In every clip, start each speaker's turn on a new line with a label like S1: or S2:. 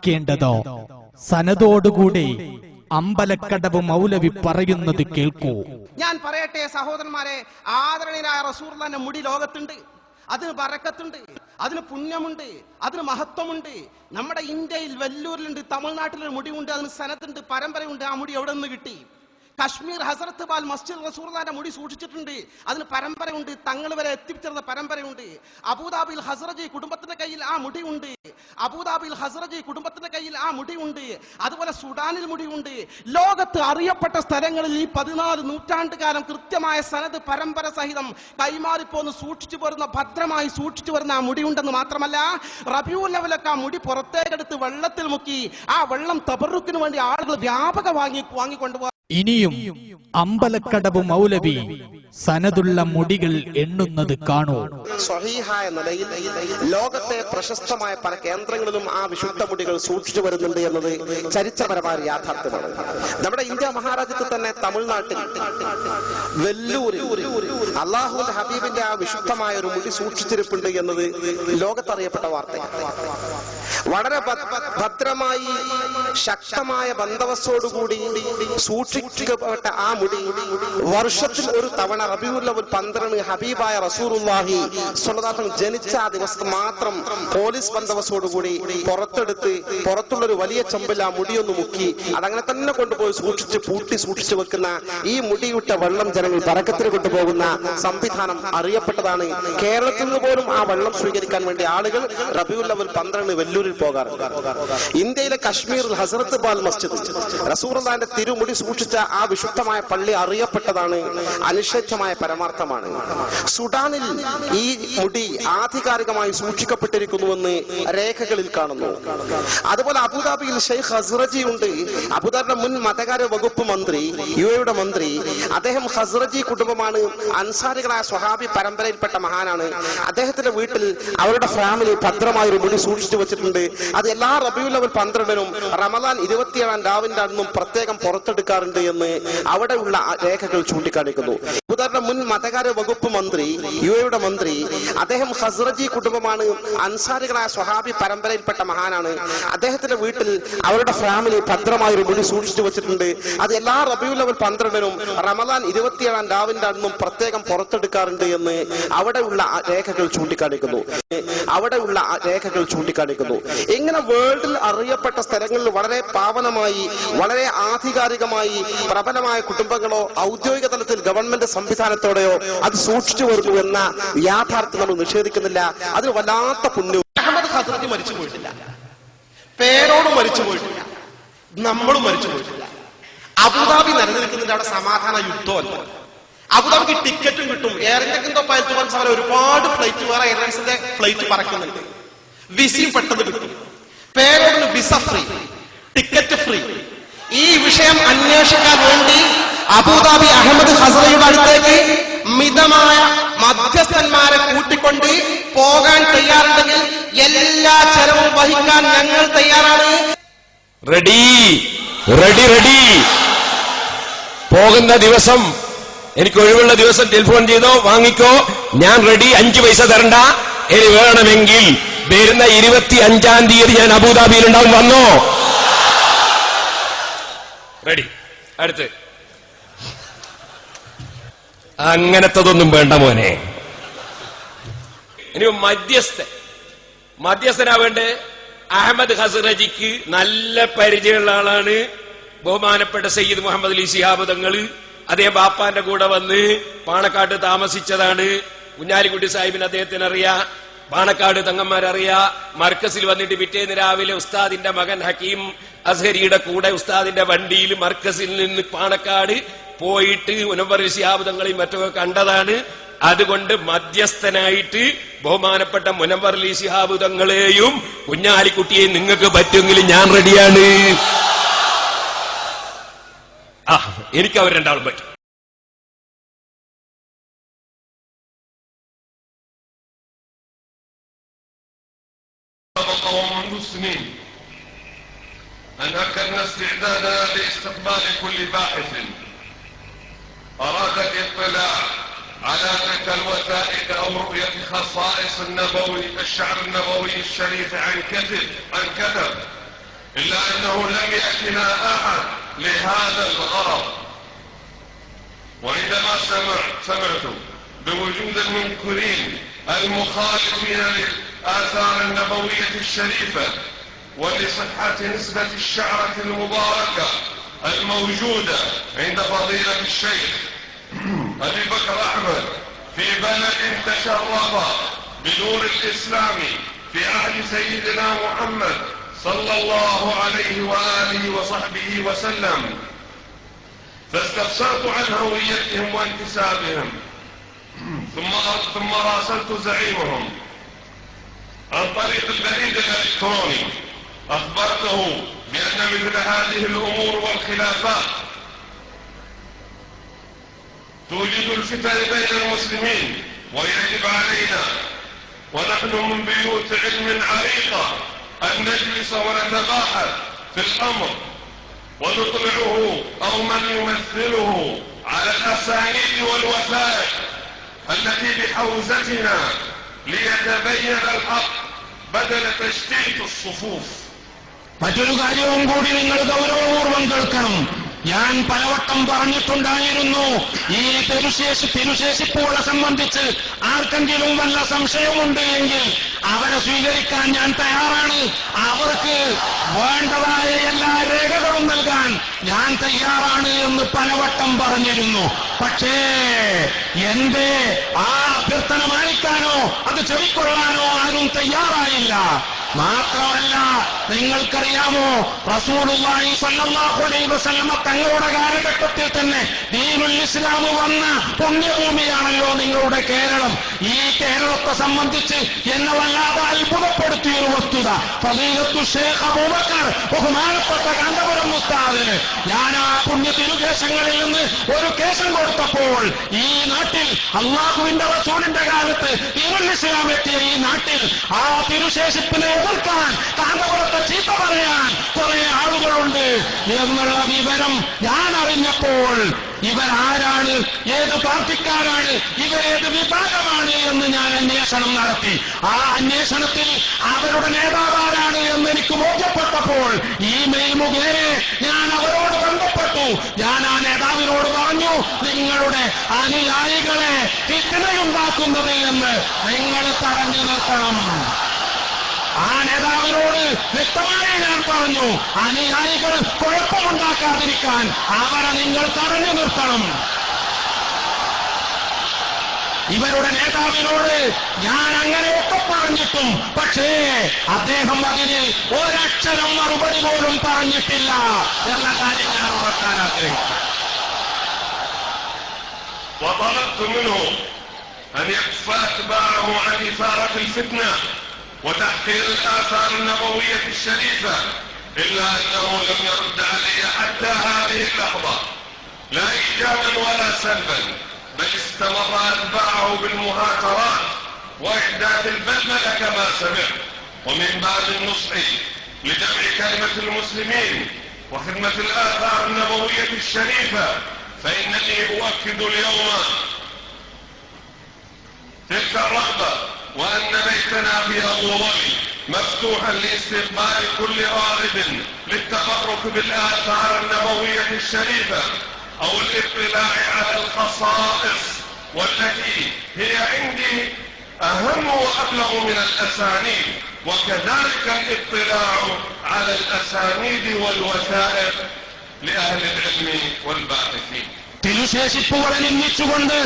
S1: കേണ്ടതോ സനദോടുകൂടി അമ്പലക്കടവ് മൗലവി പറയുന്നത് കേൾക്കൂ.
S2: ഞാൻ പറയട്ടെ സഹോദരന്മാരെ, ആദരണീയനായ റസൂലുള്ളാഹിന്റെ മുടി ലോകത്തുണ്ട്. അതിന് ബറക്കത്തുണ്ട്, അതിന് പുണ്യമുണ്ട്, അതിന് മഹത്വമുണ്ട്. നമ്മുടെ ഇന്ത്യയിൽ വെല്ലൂരിലുണ്ട്, തമിഴ്നാട്ടിലൊരു മുടിയുണ്ട്, അതിന് സനത്തുണ്ട്, പരമ്പരയുണ്ട്. ആ മുടി എവിടെ നിന്ന് കിട്ടി? കശ്മീർ ഹസരത്ത് ബാൽ മസ്ജിദ് റസൂലുള്ളാഹിന്റെ മുടി സൂക്ഷിച്ചിട്ടുണ്ട്, അതിന് പരമ്പരയുണ്ട്, തങ്ങൾ വരെ എത്തിച്ചേർന്ന പരമ്പരയുണ്ട്. അബൂദാബിയിൽ ഹസ്റജി കുടുംബത്തിന്റെ കയ്യിൽ ആ മുടിയുണ്ട്. അബൂദാബിയിൽ ഹസ്റജി കുടുംബത്തിന്റെ കയ്യിൽ ആ മുടിയുണ്ട്. അതുപോലെ സുഡാനിൽ മുടിയുണ്ട്. ലോകത്ത് അറിയപ്പെട്ട സ്ഥലങ്ങളിൽ ഈ 14 നൂറ്റാണ്ടുകാലം കൃത്യമായ സനത് പരമ്പര സഹിതം കൈമാറിപ്പോന്ന് സൂക്ഷിച്ചു വരുന്ന, ഭദ്രമായി സൂക്ഷിച്ചു വരുന്ന ആ മുടിയുണ്ടെന്ന് മാത്രമല്ല, റബീഉൽ അവ്വലൊക്കെ ആ മുടി പുറത്തേക്കെടുത്ത് വെള്ളത്തിൽ മുക്കി ആ വെള്ളം തബറുക്കിന് വേണ്ടി ആളുകൾ വ്യാപക വാങ്ങിക്കൊണ്ടുപോകാൻ.
S1: ഇനിയും അമ്പലക്കടവ് മൗലവി സനതുള്ള മുടികൾ എണ്ണുന്നത് കാണൂ.
S3: സ്വഹീഹായ നിലയിൽ ലോകത്തെ പ്രശസ്തമായ പല കേന്ദ്രങ്ങളിലും ആ വിശുദ്ധ മുടികൾ സൂക്ഷിച്ചു വരുന്നുണ്ട് എന്നത് ചരിത്രപരമായ യാഥാർത്ഥ്യമാണ്. നമ്മുടെ ഇന്ത്യ മഹാരാജ്യത്തിൽ തന്നെ തമിഴ്നാട്ടിൽ വെല്ലൂരിൽ അള്ളാഹുവിന്റെ ഹബീബിന്റെ ആ വിശുദ്ധമായ ഒരു മുടി സൂക്ഷിച്ചിരിപ്പുണ്ട് എന്നത് ലോകത്തറിയപ്പെട്ട വാർത്തയാണ്. വളരെ ഭദ്രമായി ശക്തമായ ബന്ദോബസ്തോടുകൂടി സൂക്ഷിക്കപ്പെട്ട ആ മുടി വർഷത്തിൽ ഒരു തവണ റബീഉൽ അവ്വൽ 12 ഹബീബായ റസൂലുള്ളാഹി സ്വല്ലല്ലാഹു അലൈഹി വസല്ലം ജനിച്ച ആ ദിവസം മാത്രം പോലീസ് ബന്ദോബസ്തോടുകൂടി പുറത്തെടുത്ത് പുറത്തുള്ളൊരു വലിയ ചെമ്പിൽ ആ മുടിയൊന്ന് മുക്കി അതങ്ങനെ തന്നെ കൊണ്ടുപോയി പൂട്ടി സൂക്ഷിച്ചു വെക്കുന്ന ഈ മുടിയിട്ട വെള്ളം ജനങ്ങൾ ബറക്കത്തിന് കൊണ്ടുപോകുന്ന സംവിധാനം അറിയപ്പെട്ടതാണ്. കേരളത്തിൽ നിന്ന് പോലും ആ വെള്ളം സ്വീകരിക്കാൻ വേണ്ടി ആളുകൾ റബീഉൽ അവ്വൽ 12 വെല്ലൂരിൽ പോകാറുണ്ട്. ഇന്ത്യയിലെ കശ്മീരിൽ ഹസ്രത്ത് ബാൽ മസ്ജിദ് റസൂലുള്ളാഹിന്റെ തിരുമുടി സൂക്ഷിച്ച ആ വിശുദ്ധമായ പള്ളി അറിയപ്പെട്ടതാണ്, അനിഷേധ്യമായ പരമാർത്ഥമാണ്. സുഡാനിൽ ഈ മുടി ആധികാരികമായി സൂക്ഷിക്കപ്പെട്ടിരിക്കുന്നുവെന്ന് രേഖകളിൽ കാണുന്നു. അതുപോലെ അബുദാബിയിൽ ഷെയ്ഖ് ഹസ്റജി ഉണ്ട്. അബുദാബിയുടെ മുൻ മതകാര്യ വകുപ്പ് മന്ത്രി, യുഎഇയുടെ മന്ത്രി. അദ്ദേഹം ഹസ്റജി കുടുംബമാണ്, അൻസാരികളായ സ്വഹാബി പരമ്പരയിൽപ്പെട്ട മഹാനാണ്. അദ്ദേഹത്തിന്റെ വീട്ടിൽ അവരുടെ ഫാമിലി ഭദ്രമായ ഒരു മുടി സൂക്ഷിച്ചു വെച്ചിട്ടുണ്ട്. അത് എല്ലാ റബീഉൽ അവ്വൽ 12-നും റമദാൻ 27-ാം രാവിന്റെ അന്നും പ്രത്യേകം പുറത്തെടുക്കാറുണ്ട് എന്ന് അവിടെയുള്ള രേഖകൾ ചൂണ്ടിക്കാണിക്കുന്നു. അബുദാബിയുടെ മുൻ മതകാര്യ വകുപ്പ് മന്ത്രി, യുഎഇയുടെ മന്ത്രി. അദ്ദേഹം ഹസ്റജി കുടുംബമാണ്, അൻസാരികളായ സ്വഹാബി പരമ്പരയിൽപ്പെട്ട മഹാനാണ്. അദ്ദേഹത്തിന്റെ വീട്ടിൽ അവരുടെ ഫാമിലി ഭദ്രമായ ഒരു മുടി സൂക്ഷിച്ചു വെച്ചിട്ടുണ്ട്. അത് എല്ലാ റബീഉൽ അവ്വൽ 12-നും റമദാൻ 27-ാം രാവിന്റെ അന്നും പ്രത്യേകം പുറത്തെടുക്കാറുണ്ട് എന്ന് അവിടെയുള്ള രേഖകൾ ചൂണ്ടിക്കാണിക്കുന്നു. ഇങ്ങനെ വേൾഡിൽ അറിയപ്പെട്ട സ്ഥലങ്ങളിൽ വളരെ പാവനമായി, വളരെ ആധികാരികമായി പ്രബലമായ കുടുംബങ്ങളോ ഔദ്യോഗിക തലത്തിൽ ഗവൺമെന്റ് സംവിധാനത്തോടെയോ അത് സൂക്ഷിച്ചു വരുന്നു എന്ന യാഥാർത്ഥ്യം നമ്മൾ നിഷേധിക്കുന്നില്ല. അതിന് വല്ലാത്ത പുണ്യവും.
S2: അഹമ്മദ് ഹസ്റജി മരിച്ചു പോയിട്ടില്ല, പേരോട് മരിച്ചു പോയിട്ടില്ല, നമ്മളും മരിച്ചു പോയിട്ടില്ല. അബുദാബി നിലനിൽക്കുന്നതിന്റെ അവിടെ സമാധാന യുദ്ധമല്ല. അബുദാബിക്ക് ടിക്കറ്റും കിട്ടും. എയർ ഇന്ത്യക്കിന്റെ പൈലറ്റ് സമരം ഒരുപാട് ഫ്ലൈറ്റ്, വേറെ എയർലൈൻസിന്റെ ഫ്ലൈറ്റ് പറക്കുന്നുണ്ട്. വിസയും പെട്ടെന്ന് കിട്ടും. പേരോടിന് വിസ ഫ്രീ, ടിക്കറ്റ് ഫ്രീ. ഈ വിഷയം അന്വേഷിക്കാൻ വേണ്ടി അബുദാബി അഹമ്മദ് ഹസ്റജിയുടെ അടുത്തേക്ക് മിതമായ മധ്യസ്ഥന്മാരെ കൂട്ടിക്കൊണ്ട് പോകാൻ തയ്യാറുണ്ടെങ്കിൽ എല്ലാ ചെലവും വഹിക്കാൻ ഞങ്ങൾ തയ്യാറാണ്.
S4: Ready ready ready. പോകുന്ന ദിവസം എനിക്ക് ഒഴിവുള്ള ദിവസം ടെലിഫോൺ ചെയ്തോ, വാങ്ങിക്കോ, ഞാൻ റെഡി. 5 പൈസ തരണ്ട. ഇനി വേണമെങ്കിൽ വരുന്ന 25-ാം തീയതി ഞാൻ അബുദാബിയിൽ ഉണ്ടാവും. വന്നോ? റെഡി. അടുത്ത് അങ്ങനത്തതൊന്നും വേണ്ട മോനെ. ഇനി മധ്യസ്ഥനാവേണ്ടേ? അഹമ്മദ് ഹസ്റജിക്ക് നല്ല പരിചയമുള്ള ആളാണ് ബഹുമാനപ്പെട്ട സയ്യിദ് മുഹമ്മദ് അലി ശിഹാബ് തങ്ങൾ. അദ്ദേഹം ബാപ്പാന്റെ കൂടെ വന്ന് പാണക്കാട്ട് താമസിച്ചതാണ്. കുഞ്ഞാലിക്കുട്ടി സാഹിബിന് അദ്ദേഹത്തിന് അറിയാം, പാണക്കാട് തങ്ങന്മാരറിയാ. മർക്കസിൽ വന്നിട്ട് പിറ്റേന്ന് രാവിലെ ഉസ്താദിന്റെ മകൻ ഹക്കീം അസ്ഹരിയുടെ കൂടെ ഉസ്താദിന്റെ വണ്ടിയിൽ മർക്കസിൽ നിന്ന് പാണക്കാട് പോയിട്ട് മുനവ്വർ ശിഹാബ് തങ്ങളെയും മറ്റൊക്കെ കണ്ടതാണ്. അതുകൊണ്ട് മധ്യസ്ഥനായിട്ട് ബഹുമാനപ്പെട്ട മുനവ്വർ അലി ശിഹാബ് തങ്ങളെയും കുഞ്ഞാലിക്കുട്ടിയെയും നിങ്ങൾക്ക് പറ്റുമെങ്കിൽ ഞാൻ റെഡിയാണ്. എനിക്ക് അവർ രണ്ടാളും പറ്റും.
S5: المسلمين أن أكدنا استعدادنا لاستقبال كل باحث أراد الاطلاع على تلك الوثائق أو رؤية خصائص النبوي الشعر النبوي الشريف عن كتب إلا أنه لم يأتنا أحد لهذا الغرض. وعندما سمعت بوجود المنكرين المخالفين للآثار النبوية الشريفة ولصحة نسبة الشعرة المباركة الموجودة عند فضيلة الشيخ أبي بكر أحمد في بلد تشرف بنور الإسلام في عهد سيدنا محمد صلى الله عليه وآله وصحبه وسلم، فاستفسرت عن هويتهم وانتسابهم، ثم راسلت زعيمهم عن طريق البريد الإلكتروني، أخبرته بأن مثل هذه الأمور والخلافات توجد الفتن بين المسلمين، ويجب علينا ونحن من بيوت علم عريقة أن نجلس ونتباحث في الأمر ونطلعه أو من يمثله على الأسانيد والوثائق التي بحوزتنا ليتبين الحق بدل تشتيت الصفوف.
S6: മറ്റൊരു കാര്യവും കൂടി നിങ്ങൾ ഗൗരവപൂർവ്വം കേൾക്കണം. ഞാൻ പലവട്ടം പറഞ്ഞിട്ടുണ്ടായിരുന്നു, ഈ തിരുശേഷിപ്പുകളെ സംബന്ധിച്ച് ആർക്കെങ്കിലും വല്ല സംശയമുണ്ട് എങ്കിൽ അവരെ സ്വീകരിക്കാൻ ഞാൻ തയ്യാറാണ്. അവർക്ക് വേണ്ടതായ എല്ലാ രേഖകളും നൽകാൻ ഞാൻ തയ്യാറാണ് എന്ന് പലവട്ടം പറഞ്ഞിരുന്നു. പക്ഷേ എന്റെ ആ അഭ്യർത്ഥന മാനിക്കാനോ അത് ചെവിക്കൊള്ളാനോ ആരും തയ്യാറായില്ല. മാത്രമല്ല, നിങ്ങൾക്കറിയാമോ, റസൂലുള്ളാഹി സ്വല്ലല്ലാഹു അലൈഹി വസല്ലമ തങ്ങളുടെ കാലഘട്ടത്തിൽ തന്നെ ദീനുൽ ഇസ്ലാം വന്ന പുണ്യഭൂമിയാണല്ലോ നിങ്ങളുടെ കേരളം. ഈ കേരളത്തെ സംബന്ധിച്ച് എന്നെ വല്ലാതെ അത്ഭുതപ്പെടുത്തിയ ഒരു വസ്തുത, ഫളീലത്തു ശൈഖ് അബൂബക്കർ ബഹുമാനപ്പെട്ട കാന്തപുരം ഉസ്താദിന് ഞാൻ ആ പുണ്യ തിരുകേശങ്ങളിൽ നിന്ന് ഒരു കേശം കൊടുത്തപ്പോൾ ഈ നാട്ടിൽ അള്ളാഹുവിന്റെ റസൂലിന്റെ കാലത്ത് ദീനുൽ ഇസ്ലാം എത്തിയ ഈ നാട്ടിൽ ആ തിരുശേഷിപ്പിനെ എതിർക്കാൻ, കാന്തപുരത്തെ ചീത്ത പറയാൻ കുറെ ആളുകളുണ്ട് എന്നുള്ള വിവരം ഞാൻ അറിഞ്ഞപ്പോൾ ഇവരാരാണ്, ഏത് പാർട്ടിക്കാരാണ്, ഇവരേത് വിഭാഗമാണ് എന്ന് ഞാൻ അന്വേഷണം നടത്തി. ആ അന്വേഷണത്തിൽ അവരുടെ നേതാവാരാണ് എന്ന് എനിക്ക് ബോധ്യപ്പെട്ടപ്പോൾ ഇമെയിൽ മുഖേന ഞാൻ അവരോട് ബന്ധപ്പെട്ടു. ഞാൻ ആ നേതാവിനോട് പറഞ്ഞു, നിങ്ങളുടെ അനുയായികളെ ഫിത്നയുണ്ടാക്കുന്നത് എന്ന് നിങ്ങൾ തടഞ്ഞു നിർത്തണം. ആ നേതാവിനോട് വ്യക്തമായി ഞാൻ പറഞ്ഞു, അനുയായികൾ കുഴപ്പമുണ്ടാക്കാതിരിക്കാൻ അവരെ നിങ്ങൾ തടഞ്ഞു നിർത്തണം. ഇവരുടെ നേതാവിനോട് ഞാൻ അങ്ങനെയൊക്കെ പറഞ്ഞിട്ടും പക്ഷേ അദ്ദേഹം അതിന് ഒരക്ഷരം മറുപടി പോലും പറഞ്ഞിട്ടില്ല എന്ന കാര്യം ഞാൻ ഉറക്കാൻ ആഗ്രഹിക്കുന്നു.
S5: وطلبت منه أن يكف أتباعه عن إثارة الفتنة وتحقير الآثار النبوية الشريفة، إلا أنه لم يرد علي حتى هذه اللحظة لا إيجابا ولا سلبا، بل استمر أتباعه بالمهاترات وإحداث البلبلة كما سمعت. ومن باب النصح لجمع كلمة المسلمين وخدمة الآثار النبوية الشريفة، فإنني أؤكد اليوم تلك الرغبة، وأن بيتنا في أبو ظبي مفتوحا لاستقبال كل راغب للتبرك بالآثار النبوية الشريفة أو الاطلاع على الخصائص والتي هي عندي أهم وأبلغ من الأسانيد، وكذلك الاطلاع على الأسانيد والوثائق لأهل العلم والباحثين.
S6: തിരുശേഷിപ്പുകളെ നിന്ദിച്ചുകൊണ്ട്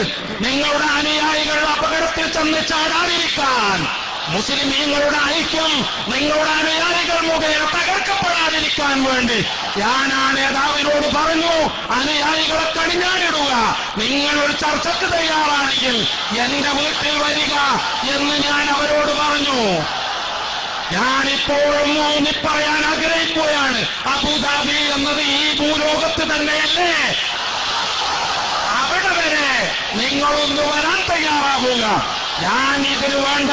S6: നിങ്ങളുടെ അനുയായികൾ അപകടത്തിൽ ചെന്ന് ചാടാതിരിക്കാൻ, മുസ്ലിമീങ്ങളുടെ ഐക്യം നിങ്ങളുടെ അനുയായികൾ മുഖേന തകർക്കപ്പെടാതിരിക്കാൻ വേണ്ടി ഞാൻ ആ നേതാവിനോട് പറഞ്ഞു, അനുയായികളെ കടിഞ്ഞാണിടുക, നിങ്ങൾ ഒരു ചർച്ചയ്ക്ക് തയ്യാറാണെങ്കിൽ എന്റെ വീട്ടിൽ വരിക എന്ന് ഞാൻ അവരോട് പറഞ്ഞു. ഞാനിപ്പോഴും ഊന്നി പറയാൻ ആഗ്രഹിക്കുകയാണ്, അബുദാബി എന്നത് ഈ ഭൂലോകത്ത് തന്നെയല്ലേ? അവിടെ വരെ നിങ്ങളൊന്ന് വരാൻ തയ്യാറാവുക. ഞാൻ ഇതിന് വേണ്ട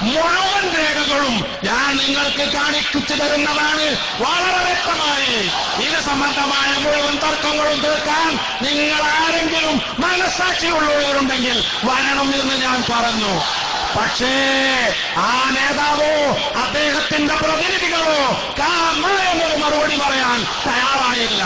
S6: മുഴുവൻ രേഖകളും ഞാൻ നിങ്ങൾക്ക് കാണിച്ചു തരുന്നതാണ് വളരെ വ്യക്തമായി. ഇത് സംബന്ധമായ മുഴുവൻ തർക്കങ്ങളും തീർക്കാൻ നിങ്ങൾ ആരെങ്കിലും മനസ്സാക്ഷിയുള്ളവരുണ്ടെങ്കിൽ വരണം എന്ന് ഞാൻ പറഞ്ഞു. പക്ഷേ ആ നേതാവോ അദ്ദേഹത്തിന്റെ പ്രതിനിധികളോ എന്ന് തയ്യാറായില്ല.